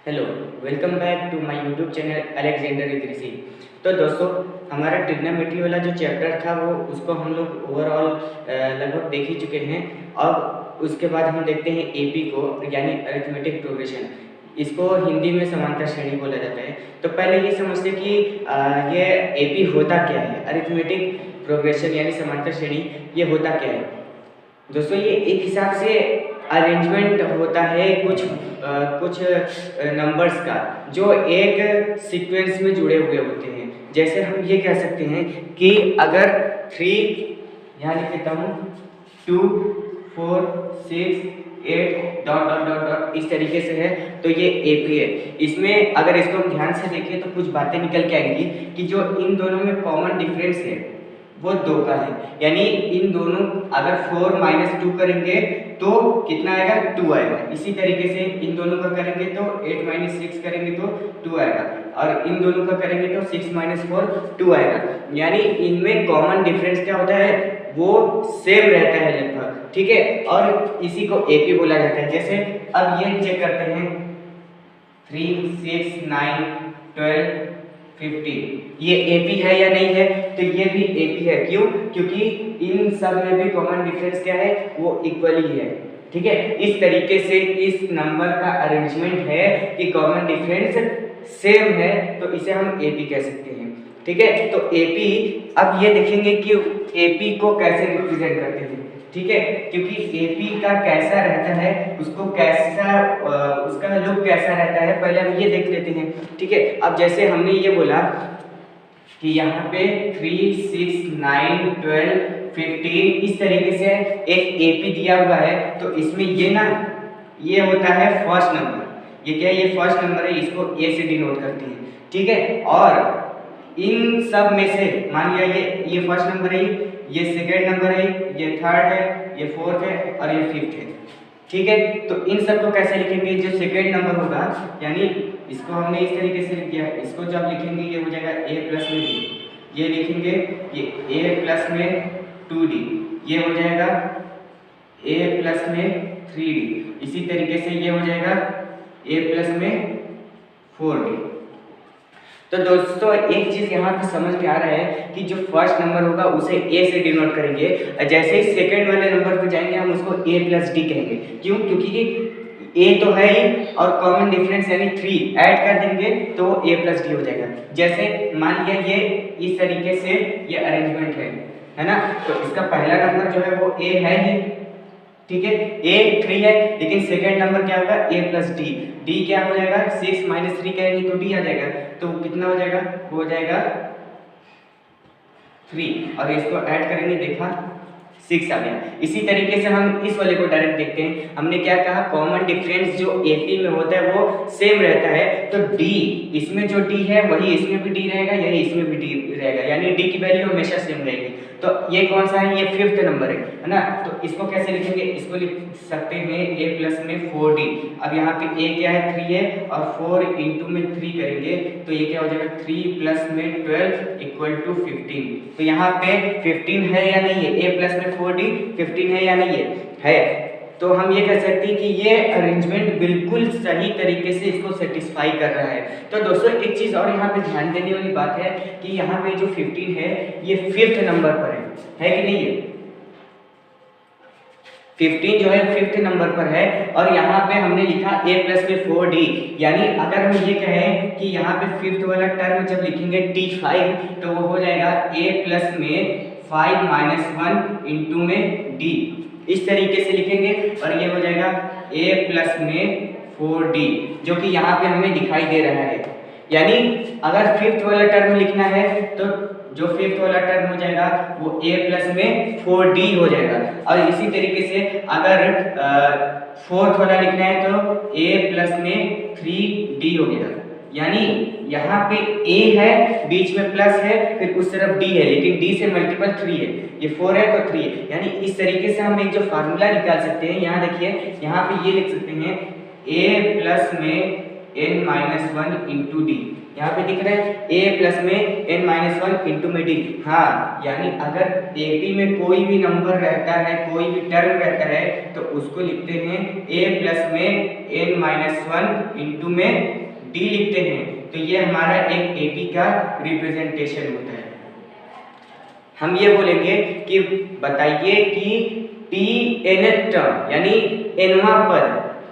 Hello, welcome back to my YouTube channel Alexander Idrisi. तो दोस्तों, हमारा ट्रिग्नोमेट्री वाला जो चैप्टर था वो उसको हम लोग ओवरऑल लगभग देख ही चुके हैं। अब उसके बाद हम देखते हैं एपी को, यानी अरिथमेटिक प्रोग्रेशन। इसको हिंदी में समांतर श्रेणी बोला जाता है। तो पहले ये समझते कि ये एपी होता क्या है, अरिथमेटिक प्रोग्रेशन यानी समांतर श्रेणी ये होता क्या है। दोस्तों, ये एक हिसाब से अरेंजमेंट होता है कुछ नंबर्स का, जो एक सीक्वेंस में जुड़े हुए होते हैं। जैसे हम ये कह सकते हैं कि अगर 3 यहाँ लिख देता हूँ 2 4 6 8 डॉट डॉट डॉट डॉट इस तरीके से है, तो ये एपी है। इसमें अगर इसको हम ध्यान से देखें तो कुछ बातें निकल के आएंगी कि जो इन दोनों में कॉमन डिफरेंस है वो 2 का है। यानी इन दोनों अगर 4 माइनस 2 करेंगे तो कितना आएगा, 2 आएगा। इसी तरीके से इन दोनों का करेंगे तो 8 माइनस 6 करेंगे तो 2 आएगा, और इन दोनों का करेंगे तो 6 माइनस 4 2 आएगा। यानी इनमें कॉमन डिफरेंस क्या होता है, वो सेम रहता है लगभग, ठीक है। और इसी को एपी बोला जाता है। जैसे अब ये चेक करते हैं 3 6 9 12 15, ये एपी है या नहीं है, तो ये भी एपी है। क्यों? क्योंकि इन सब में भी कॉमन डिफरेंस क्या है, वो इक्वली है, ठीक है। इस तरीके से इस नंबर का अरेंजमेंट है कि कॉमन डिफरेंस सेम है, तो इसे हम एपी कह सकते हैं, ठीक है। तो एपी, अब ये देखेंगे कि एपी को कैसे रिप्रेजेंट करते हैं, ठीक है। क्योंकि एपी का कैसा रहता है, उसको कैसा उसका लुक कैसा रहता है, पहले हम ये देख लेते हैं, ठीक है। अब जैसे हमने ये बोला कि यहाँ पे 3 6 9 12 15 इस तरीके से एक एपी दिया हुआ है, तो इसमें ये ना, ये होता है फर्स्ट नंबर। ये क्या है, ये फर्स्ट नंबर है, इसको ए से डिनोट करते हैं, ठीक है। और इन सब में से मान लिया ये फर्स्ट नंबर है, ये सेकेंड नंबर है, ये थर्ड है, ये फोर्थ है और ये फिफ्थ है, ठीक है। तो इन सब को कैसे लिखेंगे, जो सेकेंड नंबर होगा, यानी इसको हमने इस तरीके से लिख दिया, इसको जब लिखेंगे ये हो जाएगा a प्लस में d, ये लिखेंगे ये a प्लस में 2d, ये हो जाएगा a प्लस में 3d। इसी तरीके से ये हो जाएगा a प्लस में 4d। तो दोस्तों, एक चीज यहाँ पे समझ में आ रहा है कि जो फर्स्ट नंबर होगा उसे a से डिनोट करेंगे, जैसे ही सेकेंड वाले नंबर पे जाएंगे हम उसको a प्लस डी कहेंगे। क्यों? क्योंकि a तो है ही, और कॉमन डिफरेंस यानी 3 ऐड कर देंगे तो a प्लस डी हो जाएगा। जैसे मान लिया ये इस तरीके से ये अरेंजमेंट है ना। तो इसका पहला नंबर जो है वो a है ही, ठीक है, a 3 है, लेकिन सेकेंड नंबर क्या होगा, a प्लस डी। डी क्या हो जाएगा, 6 माइनस 3 करेंगे तो d आ जाएगा, तो कितना हो जाएगा, हो जाएगा 3, और इसको ऐड करेंगे, देखा 6 आ गया। इसी तरीके से हम इस वाले को डायरेक्ट देखते हैं। हमने क्या कहा, कॉमन डिफरेंस जो एपी में होता है वो सेम रहता है, तो डी, इसमें जो डी है वही इसमें भी डी रहेगा, यही इसमें भी डी रहेगा, यानी डी की वैल्यू हमेशा सेम रहेगी। तो ये कौन सा है, ये फिफ्थ नंबर है ना। तो इसको कैसे लिखेंगे, इसको लिख सकते हैं a प्लस में 4d। अब यहाँ पे a क्या है, 3 है, और 4 इंटू में 3 करेंगे तो ये क्या हो जाएगा, 3 प्लस में 12 इक्वल टू 15। तो यहाँ पे 15 है या नहीं है, a प्लस में 4d 15 है या नहीं है। तो हम ये कह सकते हैं कि ये अरेंजमेंट बिल्कुल सही तरीके से इसको सेटिस्फाई कर रहा है। तो दोस्तों, एक चीज़ और यहाँ पे ध्यान देने वाली बात है कि यहाँ पे जो 15 है ये फिफ्थ नंबर पर है कि नहीं है। 15 जो है फिफ्थ नंबर पर है, और यहाँ पे हमने लिखा a प्लस में 4d, यानी अगर हम ये कहें कि यहाँ पे फिफ्थ वाला टर्म जब लिखेंगे t5 तो वो हो जाएगा a प्लस में 5 माइनस 1 इंटू में d, इस तरीके से लिखेंगे, और ये हो जाएगा a प्लस में 4d, जो कि यहाँ पे हमें दिखाई दे रहा है। यानी अगर फिफ्थ वाला टर्म लिखना है तो जो फिफ्थ वाला टर्म हो जाएगा वो a प्लस में 4d हो जाएगा, और इसी तरीके से अगर फोर्थ वाला लिखना है तो a प्लस में 3d हो गया। यानी यहाँ पे a है, बीच में प्लस है, फिर उस तरफ d है, लेकिन d से मल्टीपल 3 है, ये 4 है तो 3 है। यानी इस तरीके से हम एक जो फार्मूला निकाल सकते हैं, यहाँ देखिए, यहाँ पे ये लिख सकते हैं a प्लस में n माइनस 1 इंटू डी। यहाँ पे दिख रहा है a प्लस में n-1 इंटू में d। हाँ, यानी अगर AP में कोई भी नंबर रहता है, कोई भी टर्म रहता है, तो उसको लिखते हैं a प्लस में n-1 इंटू में d लिखते हैं। तो ये हमारा एक AP का रिप्रेजेंटेशन होता है। हम ये बोलेंगे कि बताइए कि tnth टर्म यानी nवां पद,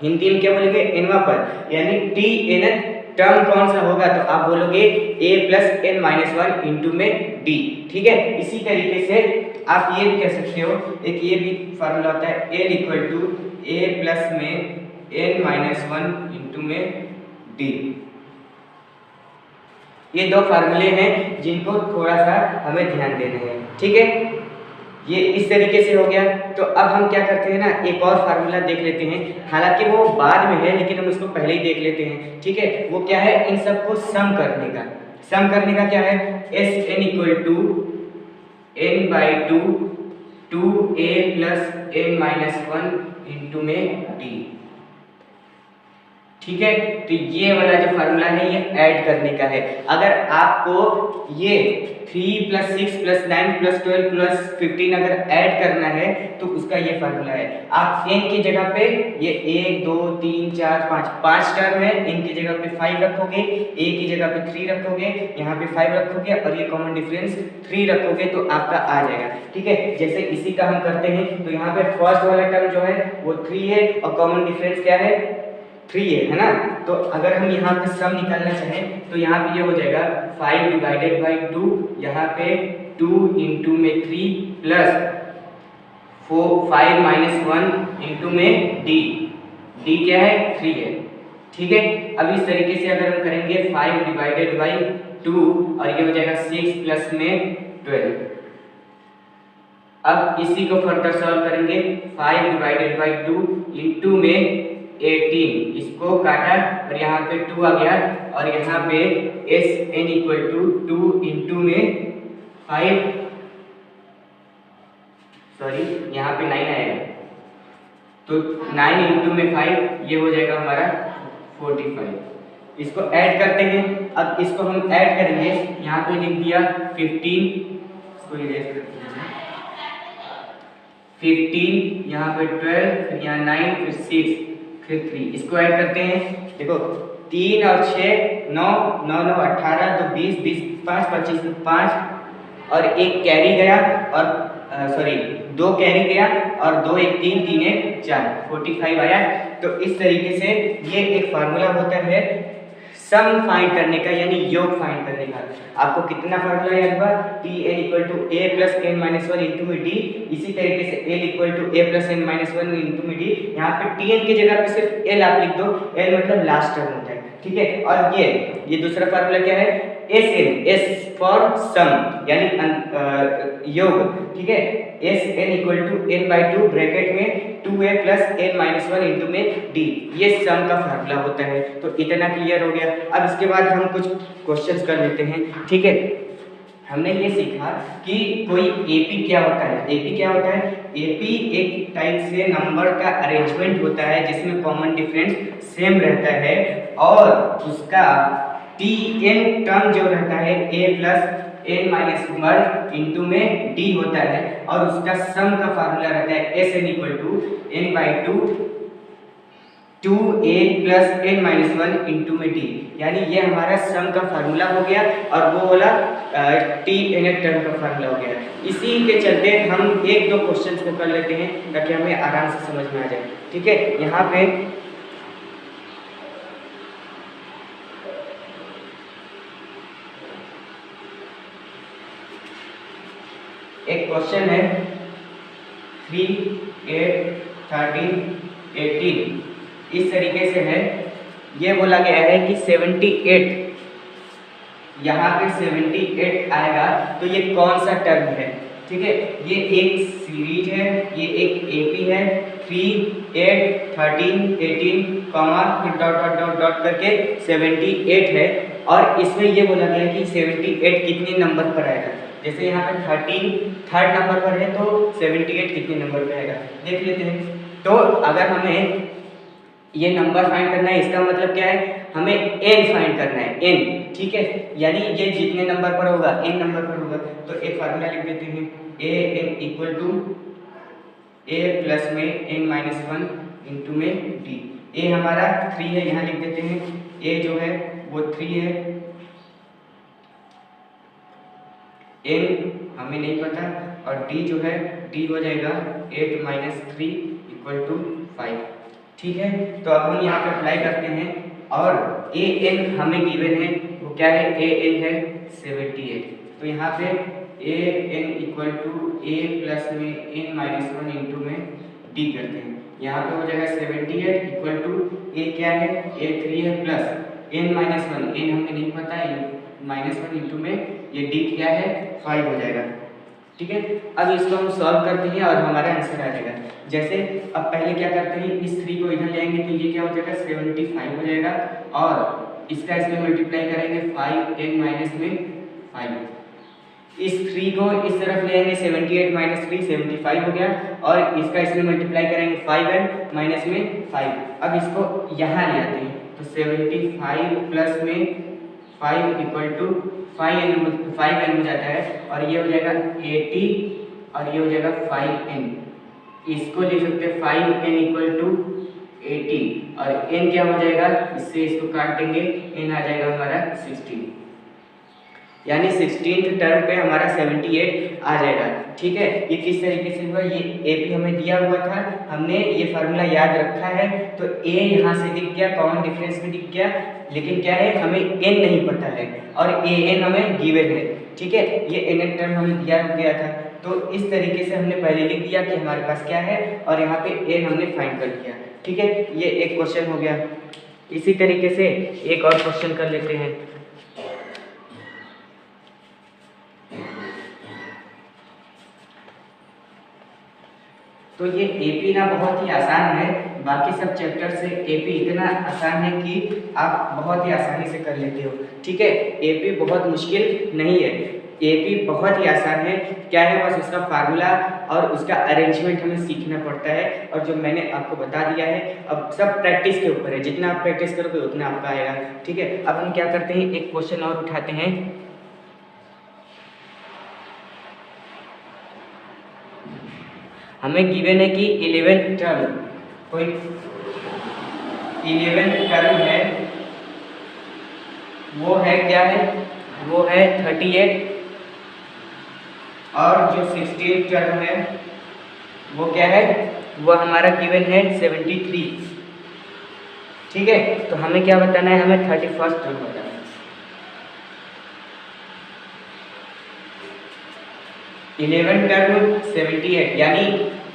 हिंदी में क्या बोलेंगे, nवां पद, यानी tnth टर्म कौन सा होगा, तो आप बोलोगे a प्लस n-1 इंटू में d। ठीक है, इसी तरीके से आप ये भी कह सकते हो, एक ये भी फार्मूला होता है l equal to a plus में n-1 इंटू में d। ये दो फार्मूले हैं जिनको थोड़ा सा हमें ध्यान देना है। ठीक है, ये इस तरीके से हो गया। तो अब हम क्या करते हैं ना, एक और फार्मूला देख लेते हैं, हालांकि वो बाद में है लेकिन हम उसको पहले ही देख लेते हैं। ठीक है, वो क्या है, इन सबको सम करने का। सम करने का क्या है, s n equal to n by two a plus n-1 into में d। ठीक है, तो ये वाला जो फार्मूला है ये ऐड करने का है। अगर आपको ये 3 प्लस 6 प्लस 9 प्लस 12 प्लस 15 अगर ऐड करना है तो उसका ये फार्मूला है। आप n की जगह पे ये 1 2 3 4 5 टर्म है, n की जगह पे 5 रखोगे, a की जगह पे 3 रखोगे, यहाँ पे 5 रखोगे और ये कॉमन डिफरेंस 3 रखोगे तो आपका आ जाएगा। ठीक है, जैसे इसी का हम करते हैं तो यहाँ पे फर्स्ट वाला टर्म जो है वो 3 है और कॉमन डिफरेंस क्या है, 3 है ना। तो अगर हम यहाँ पे सम निकालना चाहें तो यहाँ पे ये हो जाएगा 5 डिवाइडेड बाई 2, यहाँ पे 2 इंटू में 3 प्लस 5 माइनस 1 इंटू में d। d क्या है, 3 है। ठीक है, अब इस तरीके से अगर हम करेंगे 5 डिवाइडेड बाई 2 और ये हो जाएगा 6 प्लस में 12। अब इसी को फर्दर सॉल्व करेंगे, 5 डिवाइडेड बाई 2 इंटू में 18, इसको काटा और यहाँ पे 2 आ गया और यहाँ पे s n equal to 2 into में 5, सॉरी यहाँ पे 9 आएगा, तो 9 इंटू में 5 ये हो जाएगा हमारा 45। इसको ऐड करते हैं। अब इसको हम ऐड करेंगे, यहाँ पे लिख दिया 15, इसको इरेज करते हैं, 15 यहाँ पे 12, फिर यहाँ 9, फिर 6, फिर 3, इसको ऐड करते हैं। देखो 3 और 6 9 9 9 18, तो 20 20 5 25, 5 और एक कैरी गया और सॉरी 2 कैरी गया और 2 1 3 3 1 4, 45 आया। तो इस तरीके से ये एक फार्मूला होता है सम फाइंड करने का, यानी योग फाइंड करने का। आपको कितना फार्मूला याद हुआ, Tn equal to a plus n-1 into में d। इसी तरीके से l equal to a plus n-1 into में d। यहाँ पे Tn की जगह पे सिर्फ l आप लिख दो, l मतलब लास्ट टर्म होता है। ठीक है, और ये दूसरा फार्मूला क्या है, Sn, S फॉर सम यानी योग। ठीक है, Sn equal to n by 2 bracket में 2a प्लस n-1 इंटू में d, ये सम का फार्मूला होता है। तो इतना क्लियर हो गया। अब इसके बाद हम कुछ क्वेश्चंस कर लेते हैं। ठीक है, हमने ये सीखा कि कोई AP क्या होता है। AP क्या होता है, AP एक टाइप से नंबर का अरेंजमेंट होता है जिसमें कॉमन डिफरेंस सेम रहता है और उसका Tn टर्म जो रहता है a प्लस n-1 इंटू में d होता है और उसका सम का फार्मूला रहता है Sn equal to n by 2a plus n-1 into में d, यानी ये हमारा सम का फार्मूला हो गया और वो वाला Tn टर्म का फार्मूला हो गया। इसी के चलते हम एक दो क्वेश्चंस को कर लेते हैं ताकि हमें आराम से समझ में आ जाए। ठीक है, यहाँ पे एक क्वेश्चन है 3 8 13 18, इस तरीके से है। ये बोला गया है कि 78, यहाँ पे 78 आएगा तो ये कौन सा टर्म है। ठीक है, ये एक सीरीज है, ये एक AP है, 3 8 13 18 कॉमा फिर डॉट डॉट डॉट डॉट करके 78 है और इसमें ये बोला गया है कि 78 कितने नंबर पर आएगा। जैसे यहाँ पे 13 थर्ड नंबर पर है तो 78 कितने नंबर पे आएगा देख लेते हैं। तो अगर हमें ये नंबर फाइंड करना है, इसका मतलब क्या है, हमें n फाइंड करना है, n, ठीक है। यानी ये जितने नंबर पर होगा, n नंबर पर होगा, तो एक फार्मूला लिख देते हैं, a n equal to a plus में n माइनस वन इंटू में d। a हमारा 3 है, यहाँ लिख देते हैं, a जो है वो 3 है, n हमें नहीं पता, और d जो है d हो जाएगा 8 माइनस 3 इक्वल टू 5, ठीक है। तो अब हम यहाँ पे अप्लाई करते हैं, और ए एन हमें गिवन है, वो क्या है, ए एन है 78। तो यहाँ पे A N equal to A plus में एन माइनस वन इंटू में डी करते हैं। यहाँ पे हो जाएगा 78 इक्वल टू ए क्या है, ए 3 है, plus n minus one, n हमें नहीं पता है, माइनस वन इंटू में ये डी क्या है 5 हो जाएगा, ठीक है। अब इसको हम सॉल्व करते हैं और हमारा आंसर आ जाएगा। जैसे अब पहले क्या करते हैं, इस 3 को इधर ले आएंगे तो ये क्या हो जाएगा 75 हो जाएगा, और इसका इसमें मल्टीप्लाई करेंगे 5 n माइनस में 5। इस 3 को इस तरफ ले आएंगे, 78 माइनस 3 75 हो गया, और इसका इसमें मल्टीप्लाई करेंगे 5n माइनस में 5। अब इसको यहाँ ले आते हैं, तो 75 प्लस में 5 इक्वल टू 5n हो जाता है, और ये हो जाएगा 80, और ये हो जाएगा 5n। इसको लिख सकते हैं 5n इक्वल टू 80, और n क्या हो जाएगा, इससे इसको काट देंगे, n आ जाएगा हमारा 16, यानी 16th टर्म पे हमारा 78 आ जाएगा, ठीक है। ये किस तरीके से हुआ, ये AP हमें दिया हुआ था, हमने ये फार्मूला याद रखा है, तो A यहाँ से दिख गया, कॉमन डिफरेंस भी दिख गया, लेकिन क्या है हमें n नहीं पता है, और an हमें गिवन है, ठीक है। ये n टर्म हमें दिया गया था, तो इस तरीके से हमने पहले लिख दिया कि हमारे पास क्या है, और यहाँ पे n हमने फाइंड कर लिया, ठीक है। ये एक क्वेश्चन हो गया। इसी तरीके से एक और क्वेश्चन कर लेते हैं। तो ये AP ना बहुत ही आसान है, बाकी सब चैप्टर से AP इतना आसान है कि आप बहुत ही आसानी से कर लेते हो, ठीक है। AP बहुत मुश्किल नहीं है, AP बहुत ही आसान है। क्या है, बस उसका फार्मूला और उसका अरेंजमेंट हमें सीखना पड़ता है, और जो मैंने आपको बता दिया है, अब सब प्रैक्टिस के ऊपर है, जितना आप प्रैक्टिस करोगे उतना आपका आएगा, ठीक है। अब हम क्या करते हैं, एक क्वेश्चन और उठाते हैं। हमें गिवन है कि 11th टर्म, कोई 11th टर्म है, वो है क्या है, वो है 38, और जो 16th टर्म है वो क्या है, वो हमारा गिवन है 73, ठीक है। तो हमें क्या बताना है, हमें 31st टर्म बताना है। 11 टर्म 78, यानी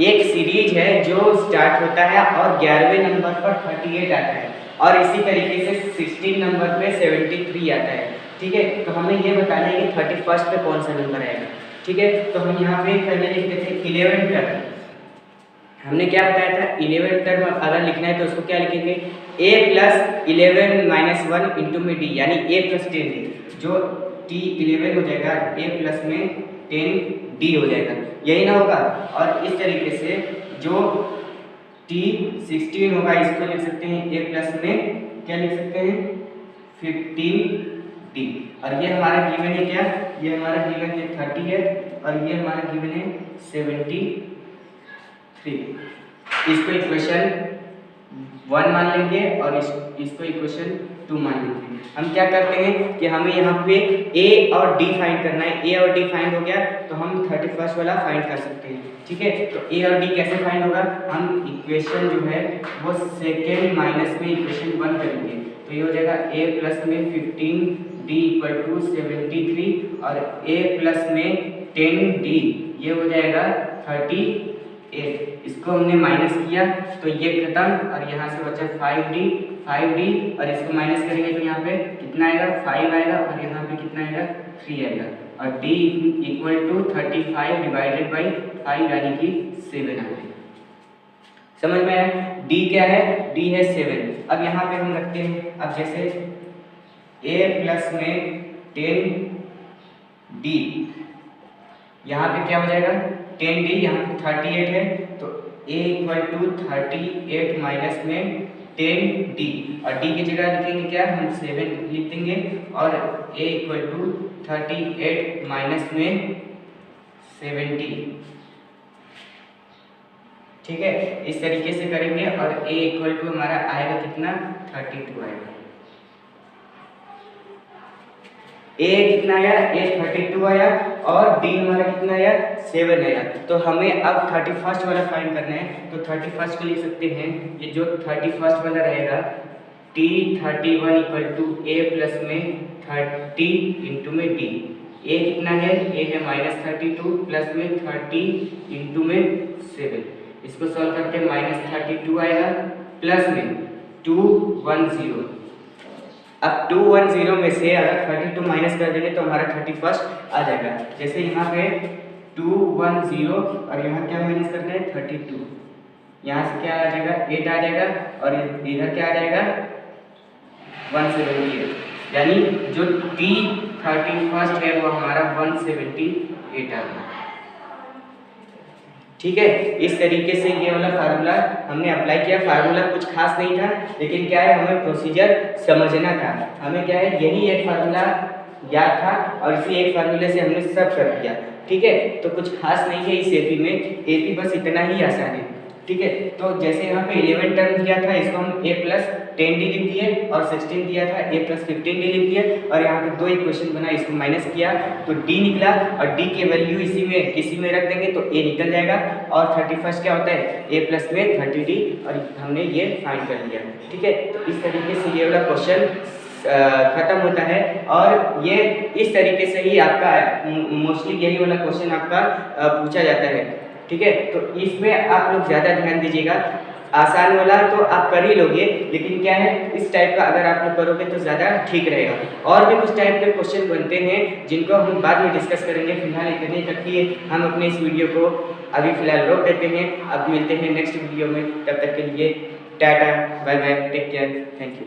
एक सीरीज है जो स्टार्ट होता है और 11वें नंबर पर 38 आता है, और इसी तरीके से 16 नंबर पे 73 आता है, ठीक है। तो हमें ये बताना है कि 31st पे कौन सा नंबर आएगा, ठीक है। तो हम यहाँ पे पहले लिखते थे 11 टर्म, हमने क्या बताया था, 11 टर्म अगर लिखना है तो उसको क्या लिखेंगे, a plus 11 minus one into में d, यानी a प्लस 10d, जो t 11 हो जाएगा, a प्लस में 10d हो जाएगा, यही ना होगा। और इस तरीके से जो t 16 होगा, इसको लिख सकते हैं a प्लस में क्या लिख सकते हैं 15d, और ये हमारा गिवन है क्या, ये हमारा गिवन है 30 है, और ये हमारा गिवन है 73। इसको इक्वेशन 1 मान लेंगे, और इसको इक्वेशन 2 मान लेंगे। हम क्या करते हैं कि हमें यहाँ पे A और D फाइंड करना है, A और D फाइंड हो गया तो हम 31st वाला फाइंड कर सकते हैं, ठीक है। तो A और D कैसे फाइंड होगा, हम इक्वेशन जो है वो सेकेंड माइनस में इक्वेशन 1 करेंगे, तो ये हो जाएगा A प्लस में 15D इक्वल टू 73, और A प्लस में 10D ये हो जाएगा 38। इसको हमने माइनस किया तो ये खत्म, और यहाँ से बचा 5D, और इसको माइनस करेंगे तो यहाँ पे कितना आएगा 5 आएगा, और यहाँ पे कितना आएगा 3 आएगा, और D equal to 35 divided by 5 यानी कि 7 आ जाएगा। समझ में आया, D क्या है, D है 7। अब यहाँ पे हम रखते हैं, अब जैसे A प्लस में 10D, यहाँ पे क्या हो जाएगा 10D, यहाँ पे 38 है, तो A इक्वल टू 38 माइनस में 10d और d की जगह लिखेंगे क्या, हम 7 लिख देंगे और a इक्वल टू 38 माइनस में 70। ठीक है, इस तरीके से करेंगे और a इक्वल टू हमारा आएगा कितना, 32 आएगा। a कितना आया, a 32 आया और d हमारा कितना आया, 7 आया। तो हमें अब 31st वाला फाइंड करना है। तो 31st को लिख सकते हैं, ये जो 31st वाला रहेगा t31 equal to a plus में 30 इंटू में d। a कितना है, a है -32 प्लस में 30 इंटू में 7। इसको सॉल्व करके -32 आएगा प्लस में 210। अब 210 में से अगर 32 माइनस कर देंगे तो हमारा 31st आ जाएगा। जैसे यहाँ पे 210 और यहाँ क्या माइनस करना है, 32, यहाँ से क्या आ जाएगा, 8 आ जाएगा और इधर क्या आ जाएगा, 178। यानी जो t31 है वो हमारा 178 आ गया। ठीक है, इस तरीके से ये वाला फार्मूला हमने अप्लाई किया। फार्मूला कुछ खास नहीं था, लेकिन क्या है, हमें प्रोसीजर समझना था। हमें क्या है, यही एक फार्मूला याद था और इसी एक फार्मूले से हमने सब कर दिया। ठीक है, तो कुछ खास नहीं है इस एपी में, एपी बस इतना ही आसान है। ठीक है, तो जैसे यहाँ पे 11 टर्म दिया था, इसको हम a प्लस 10d लिख दिए और 16 दिया था a प्लस 15d लिख दिए और यहाँ पे 2 इक्वेशन बना, इसको माइनस किया तो d निकला और d की वैल्यू इसी में किसी में रख देंगे तो a निकल जाएगा। और 31st क्या होता है, a प्लस में 30d और हमने ये फाइंड कर लिया। ठीक है, तो इस तरीके से ये वाला क्वेश्चन खत्म होता है और ये इस तरीके से ही आपका मोस्टली यही वाला क्वेश्चन आपका पूछा जाता है। ठीक है, तो इसमें आप लोग ज़्यादा ध्यान दीजिएगा। आसान वाला तो आप कर ही लोगे, लेकिन क्या है, इस टाइप का अगर आप लोग करोगे तो ज़्यादा ठीक रहेगा। और भी कुछ टाइप के क्वेश्चन बनते हैं जिनको हम बाद में डिस्कस करेंगे। फिलहाल इतने तक ही हम अपने इस वीडियो को अभी फिलहाल रोक देते हैं। अब मिलते हैं नेक्स्ट वीडियो में, तब तक के लिए tata bye bye, take care, thank you.